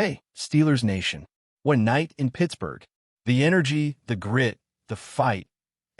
Hey, Steelers Nation. What a night in Pittsburgh. The energy, the grit, the fight,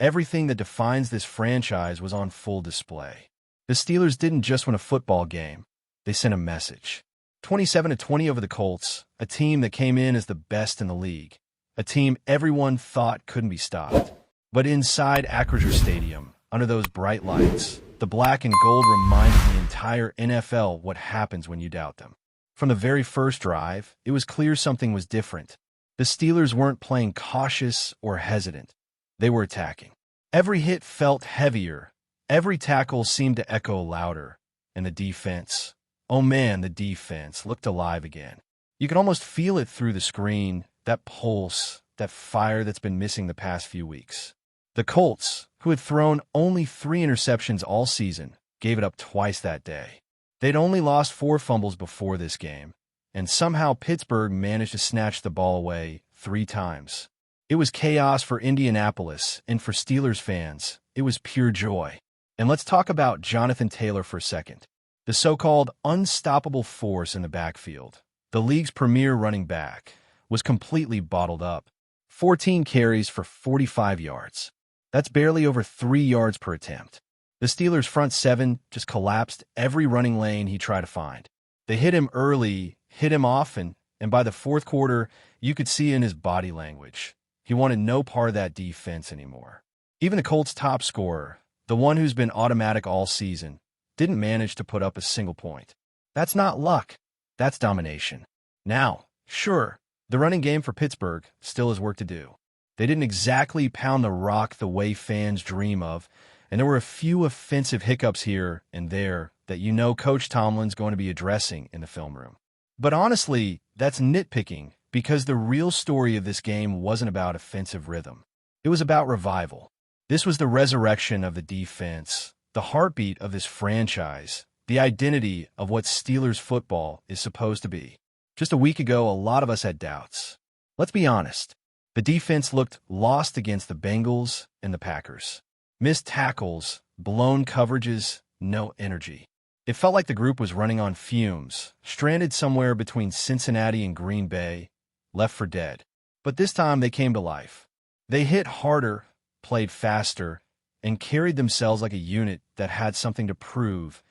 everything that defines this franchise was on full display. The Steelers didn't just win a football game. They sent a message. 27-20 over the Colts, a team that came in as the best in the league. A team everyone thought couldn't be stopped. But inside Acrisure Stadium, under those bright lights, the black and gold reminded the entire NFL what happens when you doubt them. From the very first drive, it was clear something was different. The Steelers weren't playing cautious or hesitant. They were attacking. Every hit felt heavier. Every tackle seemed to echo louder. And the defense, oh man, the defense looked alive again. You could almost feel it through the screen, that pulse, that fire that's been missing the past few weeks. The Colts, who had thrown only 3 interceptions all season, gave it up twice that day. They'd only lost 4 fumbles before this game, and somehow Pittsburgh managed to snatch the ball away 3 times. It was chaos for Indianapolis, and for Steelers fans, it was pure joy. And let's talk about Jonathan Taylor for a second. The so-called unstoppable force in the backfield, the league's premier running back, was completely bottled up. 14 carries for 45 yards. That's barely over 3 yards per attempt. The Steelers' front 7 just collapsed every running lane he tried to find. They hit him early, hit him often, and by the fourth quarter, you could see in his body language. He wanted no part of that defense anymore. Even the Colts' top scorer, the one who's been automatic all season, didn't manage to put up a single point. That's not luck. That's domination. Now, sure, the running game for Pittsburgh still has work to do. They didn't exactly pound the rock the way fans dream of, and there were a few offensive hiccups here and there that you know Coach Tomlin's going to be addressing in the film room. But honestly, that's nitpicking, because the real story of this game wasn't about offensive rhythm. It was about revival. This was the resurrection of the defense, the heartbeat of this franchise, the identity of what Steelers football is supposed to be. Just a week ago, a lot of us had doubts. Let's be honest. The defense looked lost against the Bengals and the Packers. Missed tackles, blown coverages, no energy. It felt like the group was running on fumes, stranded somewhere between Cincinnati and Green Bay, left for dead. But this time they came to life. They hit harder, played faster, and carried themselves like a unit that had something to prove,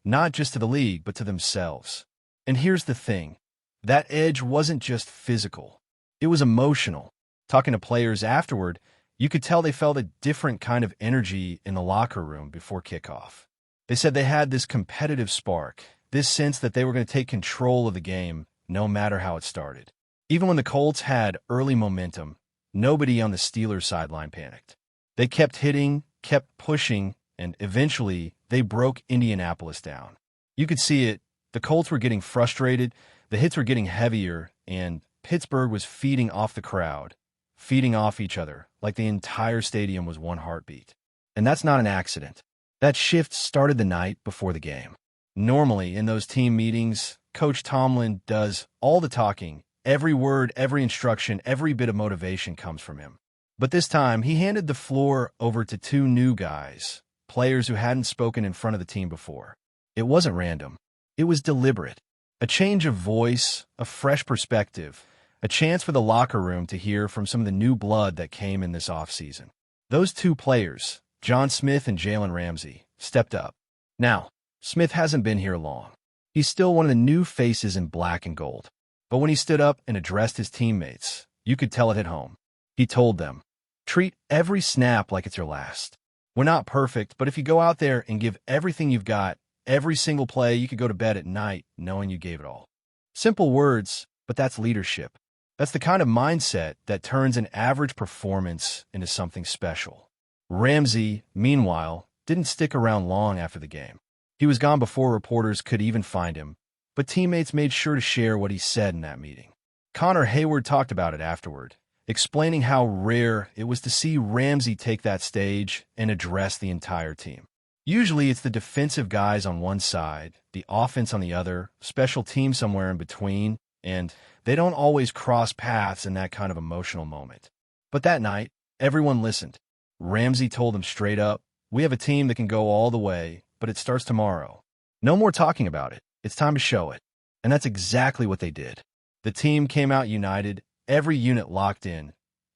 not just to the league, but to themselves. And here's the thing. That edge wasn't just physical. It was emotional. Talking to players afterward, you could tell they felt a different kind of energy in the locker room before kickoff. They said they had this competitive spark, this sense that they were going to take control of the game, no matter how it started. Even when the Colts had early momentum, nobody on the Steelers sideline panicked. They kept hitting, kept pushing, and eventually they broke Indianapolis down. You could see it. The Colts were getting frustrated, the hits were getting heavier, and Pittsburgh was feeding off the crowd, feeding off each other, like the entire stadium was one heartbeat. And that's not an accident. That shift started the night before the game. Normally, in those team meetings, Coach Tomlin does all the talking. Every word, every instruction, every bit of motivation comes from him. But this time, he handed the floor over to 2 new guys, players who hadn't spoken in front of the team before. It wasn't random. It was deliberate. A change of voice, a fresh perspective, a chance for the locker room to hear from some of the new blood that came in this offseason. Those 2 players, John Smith and Jalen Ramsey, stepped up. Now, Smith hasn't been here long. He's still one of the new faces in black and gold. But when he stood up and addressed his teammates, you could tell it hit home. He told them, treat every snap like it's your last. We're not perfect, but if you go out there and give everything you've got, every single play, you could go to bed at night knowing you gave it all. Simple words, but that's leadership. That's the kind of mindset that turns an average performance into something special. Ramsey, meanwhile, didn't stick around long after the game. He was gone before reporters could even find him, but teammates made sure to share what he said in that meeting. Connor Hayward talked about it afterward, explaining how rare it was to see Ramsey take that stage and address the entire team. Usually it's the defensive guys on one side, the offense on the other, special team somewhere in between, and they don't always cross paths in that kind of emotional moment. But that night, everyone listened. Ramsey told them straight up, we have a team that can go all the way, but it starts tomorrow. No more talking about it. It's time to show it. And that's exactly what they did. The team came out united, every unit locked in,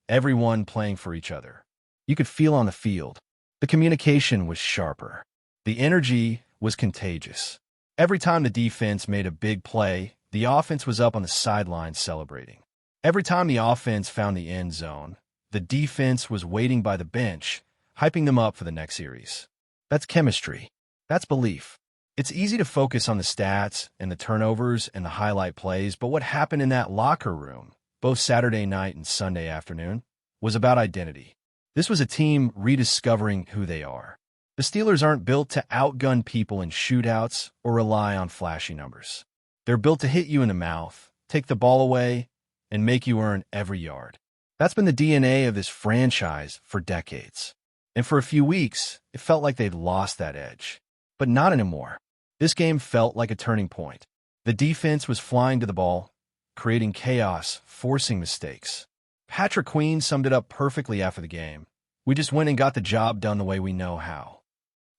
everyone playing for each other. You could feel on the field. The communication was sharper. The energy was contagious. Every time the defense made a big play, the offense was up on the sidelines celebrating. Every time the offense found the end zone, the defense was waiting by the bench, hyping them up for the next series. That's chemistry. That's belief. It's easy to focus on the stats and the turnovers and the highlight plays, but what happened in that locker room, both Saturday night and Sunday afternoon, was about identity. This was a team rediscovering who they are. The Steelers aren't built to outgun people in shootouts or rely on flashy numbers. They're built to hit you in the mouth, take the ball away, and make you earn every yard. That's been the DNA of this franchise for decades. And for a few weeks, it felt like they'd lost that edge. But not anymore. This game felt like a turning point. The defense was flying to the ball, creating chaos, forcing mistakes. Patrick Queen summed it up perfectly after the game. We just went and got the job done the way we know how.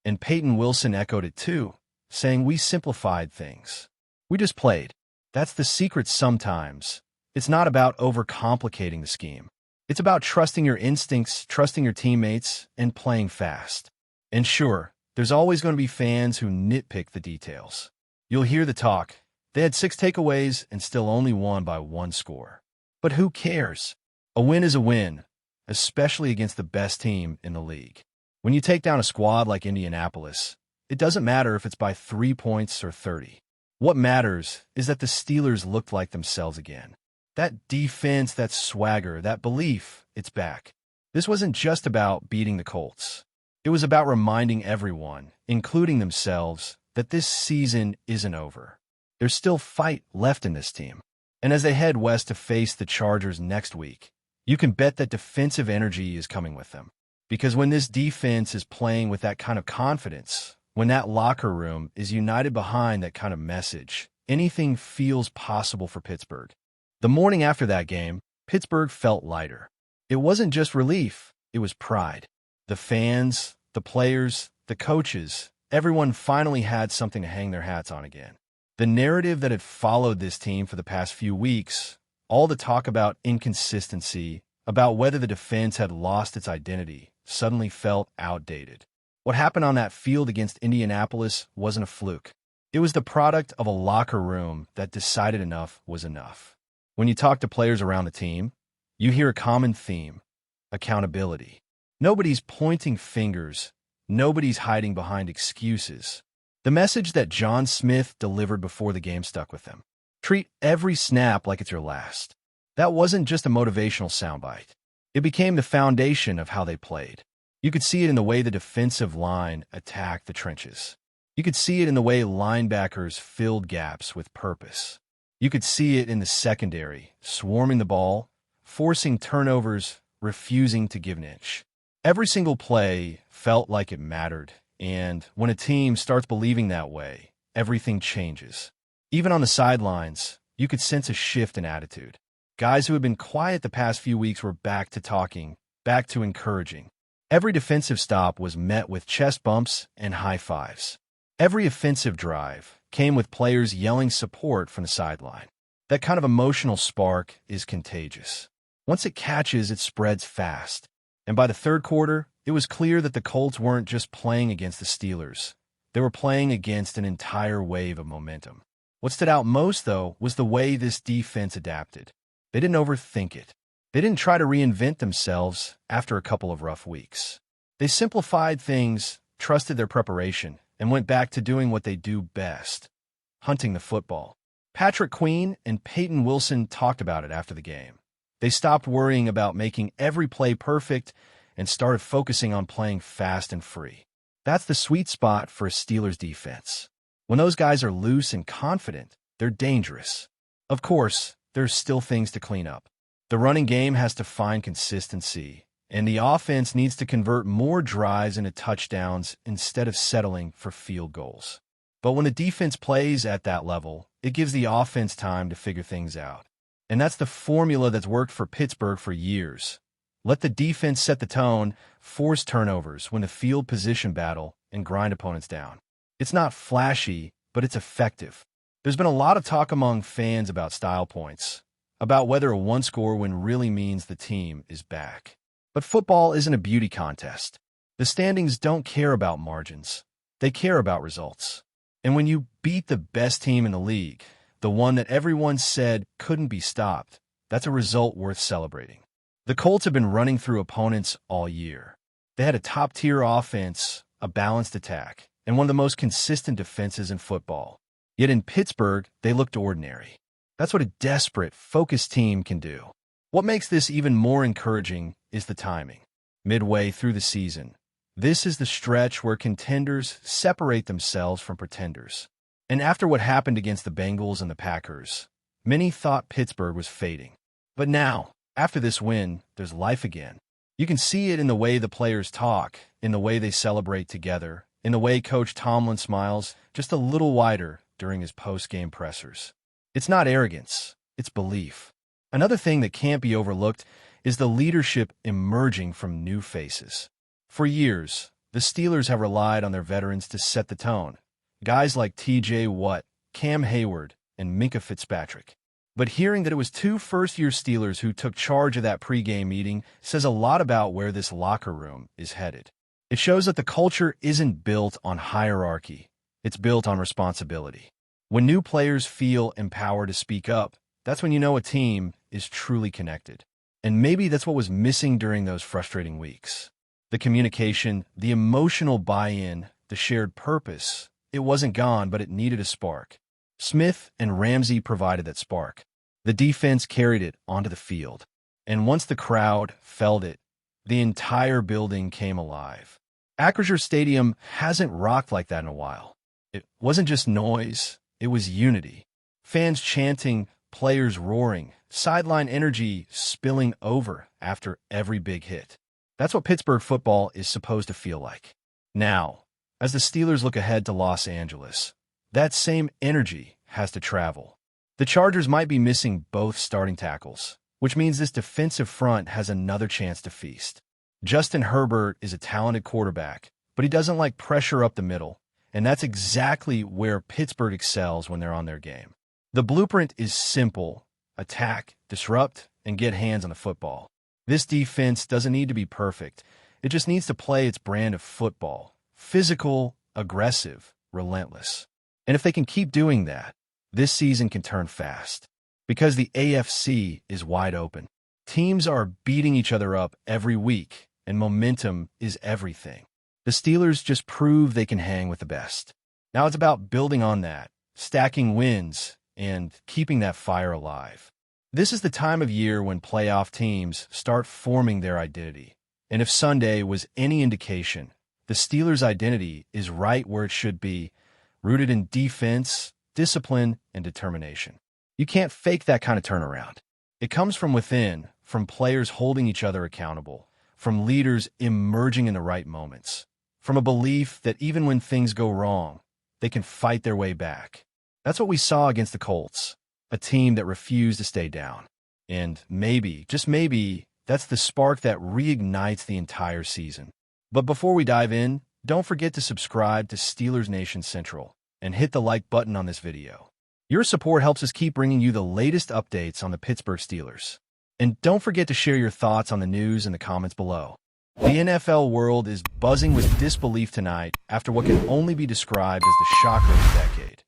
And Peyton Wilson echoed it too, saying we simplified things. We just played. That's the secret sometimes. It's not about overcomplicating the scheme. It's about trusting your instincts, trusting your teammates, and playing fast. And sure, there's always going to be fans who nitpick the details. You'll hear the talk. They had 6 takeaways and still only won by 1 score. But who cares? A win is a win, especially against the best team in the league. When you take down a squad like Indianapolis, it doesn't matter if it's by 3 points or 30. What matters is that the Steelers looked like themselves again. That defense, that swagger, that belief, it's back. This wasn't just about beating the Colts. It was about reminding everyone, including themselves, that this season isn't over. There's still fight left in this team. And as they head west to face the Chargers next week, you can bet that defensive energy is coming with them. Because when this defense is playing with that kind of confidence, when that locker room is united behind that kind of message, anything feels possible for Pittsburgh. The morning after that game, Pittsburgh felt lighter. It wasn't just relief, it was pride. The fans, the players, the coaches, everyone finally had something to hang their hats on again. The narrative that had followed this team for the past few weeks, all the talk about inconsistency, about whether the defense had lost its identity, suddenly felt outdated. What happened on that field against Indianapolis wasn't a fluke. It was the product of a locker room that decided enough was enough. When you talk to players around the team, you hear a common theme: accountability. Nobody's pointing fingers. Nobody's hiding behind excuses. The message that John Smith delivered before the game stuck with them. Treat every snap like it's your last. That wasn't just a motivational soundbite. It became the foundation of how they played. You could see it in the way the defensive line attacked the trenches. You could see it in the way linebackers filled gaps with purpose. You could see it in the secondary, swarming the ball, forcing turnovers, refusing to give an inch. Every single play felt like it mattered, and when a team starts believing that way, everything changes. Even on the sidelines, you could sense a shift in attitude. Guys who had been quiet the past few weeks were back to talking, back to encouraging. Every defensive stop was met with chest bumps and high fives. Every offensive drive came with players yelling support from the sideline. That kind of emotional spark is contagious. Once it catches, it spreads fast. And by the third quarter, it was clear that the Colts weren't just playing against the Steelers. They were playing against an entire wave of momentum. What stood out most, though, was the way this defense adapted. They didn't overthink it. They didn't try to reinvent themselves after a couple of rough weeks. They simplified things, trusted their preparation, and went back to doing what they do best: hunting the football. Patrick Queen and Peyton Wilson talked about it after the game. They stopped worrying about making every play perfect and started focusing on playing fast and free. That's the sweet spot for a Steelers defense. When those guys are loose and confident, they're dangerous. Of course, there's still things to clean up. The running game has to find consistency, and the offense needs to convert more drives into touchdowns instead of settling for field goals. But when the defense plays at that level, it gives the offense time to figure things out. And that's the formula that's worked for Pittsburgh for years. Let the defense set the tone, force turnovers, win a field position battle, and grind opponents down. It's not flashy, but it's effective. There's been a lot of talk among fans about style points, about whether a one-score win really means the team is back. But football isn't a beauty contest. The standings don't care about margins. They care about results. And when you beat the best team in the league, the one that everyone said couldn't be stopped, that's a result worth celebrating. The Colts have been running through opponents all year. They had a top-tier offense, a balanced attack, and one of the most consistent defenses in football. Yet in Pittsburgh, they looked ordinary. That's what a desperate, focused team can do. What makes this even more encouraging is the timing. Midway through the season, this is the stretch where contenders separate themselves from pretenders. And after what happened against the Bengals and the Packers, many thought Pittsburgh was fading. But now, after this win, there's life again. You can see it in the way the players talk, in the way they celebrate together, in the way Coach Tomlin smiles just a little wider during his post-game pressers. It's not arrogance, it's belief. Another thing that can't be overlooked is the leadership emerging from new faces. For years, the Steelers have relied on their veterans to set the tone. Guys like T.J. Watt, Cam Hayward, and Minkah Fitzpatrick. But hearing that it was two first-year Steelers who took charge of that pregame meeting says a lot about where this locker room is headed. It shows that the culture isn't built on hierarchy. It's built on responsibility. When new players feel empowered to speak up, that's when you know a team is truly connected. And maybe that's what was missing during those frustrating weeks. The communication, the emotional buy-in, the shared purpose. It wasn't gone, but it needed a spark. Smith and Ramsey provided that spark. The defense carried it onto the field. And once the crowd felt it, the entire building came alive. Acrisure Stadium hasn't rocked like that in a while. It wasn't just noise, it was unity. Fans chanting, players roaring, sideline energy spilling over after every big hit. That's what Pittsburgh football is supposed to feel like. Now, as the Steelers look ahead to Los Angeles, that same energy has to travel. The Chargers might be missing both starting tackles, which means this defensive front has another chance to feast. Justin Herbert is a talented quarterback, but he doesn't like pressure up the middle, and that's exactly where Pittsburgh excels when they're on their game. The blueprint is simple: attack, disrupt, and get hands on the football. This defense doesn't need to be perfect. It just needs to play its brand of football: physical, aggressive, relentless. And if they can keep doing that, this season can turn fast. Because the AFC is wide open. Teams are beating each other up every week, and momentum is everything. The Steelers just prove they can hang with the best. Now it's about building on that, stacking wins, and keeping that fire alive. This is the time of year when playoff teams start forming their identity. And if Sunday was any indication, the Steelers' identity is right where it should be, rooted in defense, discipline, and determination. You can't fake that kind of turnaround. It comes from within, from players holding each other accountable, from leaders emerging in the right moments, from a belief that even when things go wrong, they can fight their way back. That's what we saw against the Colts, a team that refused to stay down. And maybe, just maybe, that's the spark that reignites the entire season. But before we dive in, don't forget to subscribe to Steelers Nation Central and hit the like button on this video. Your support helps us keep bringing you the latest updates on the Pittsburgh Steelers. And don't forget to share your thoughts on the news in the comments below. The NFL world is buzzing with disbelief tonight after what can only be described as the shocker of the decade.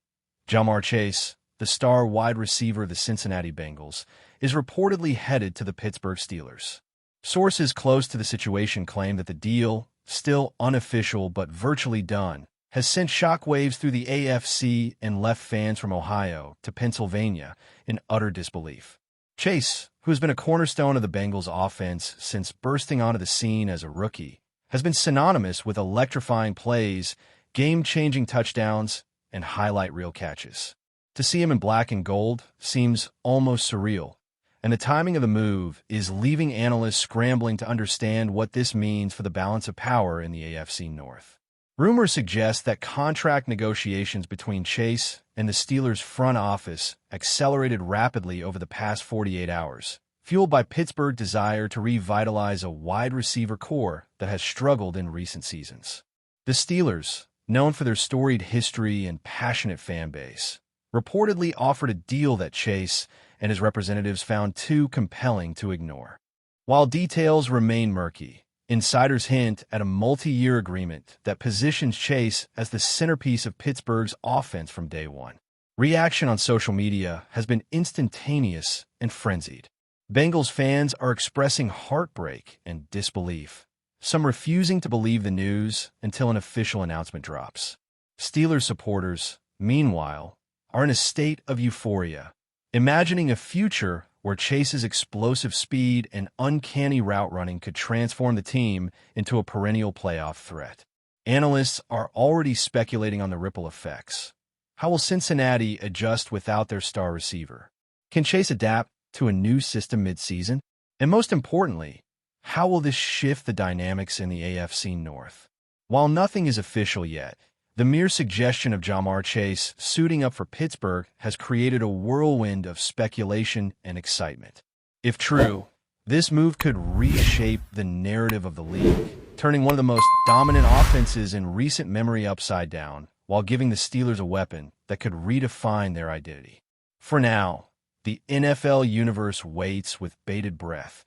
Ja'Marr Chase, the star wide receiver of the Cincinnati Bengals, is reportedly headed to the Pittsburgh Steelers. Sources close to the situation claim that the deal, still unofficial but virtually done, has sent shockwaves through the AFC and left fans from Ohio to Pennsylvania in utter disbelief. Chase, who has been a cornerstone of the Bengals' offense since bursting onto the scene as a rookie, has been synonymous with electrifying plays, game-changing touchdowns, and highlight reel catches. To see him in black and gold seems almost surreal, and the timing of the move is leaving analysts scrambling to understand what this means for the balance of power in the AFC North. Rumors suggest that contract negotiations between Chase and the Steelers' front office accelerated rapidly over the past 48 hours, fueled by Pittsburgh's desire to revitalize a wide receiver core that has struggled in recent seasons. The Steelers, known for their storied history and passionate fan base, reportedly offered a deal that Chase and his representatives found too compelling to ignore. While details remain murky, insiders hint at a multi-year agreement that positions Chase as the centerpiece of Pittsburgh's offense from day one. Reaction on social media has been instantaneous and frenzied. Bengals fans are expressing heartbreak and disbelief, some refusing to believe the news until an official announcement drops. Steelers supporters, meanwhile, are in a state of euphoria, imagining a future where Chase's explosive speed and uncanny route running could transform the team into a perennial playoff threat. Analysts are already speculating on the ripple effects. How will Cincinnati adjust without their star receiver? Can Chase adapt to a new system mid-season? And most importantly, how will this shift the dynamics in the AFC North? While nothing is official yet, the mere suggestion of Ja'Marr Chase suiting up for Pittsburgh has created a whirlwind of speculation and excitement. If true, this move could reshape the narrative of the league, turning one of the most dominant offenses in recent memory upside down, while giving the Steelers a weapon that could redefine their identity. For now, the NFL universe waits with bated breath,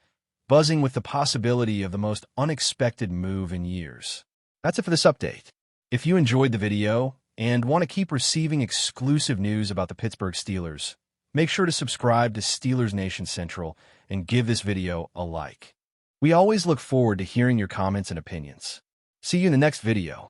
buzzing with the possibility of the most unexpected move in years. That's it for this update. If you enjoyed the video and want to keep receiving exclusive news about the Pittsburgh Steelers, make sure to subscribe to Steelers Nation Central and give this video a like. We always look forward to hearing your comments and opinions. See you in the next video.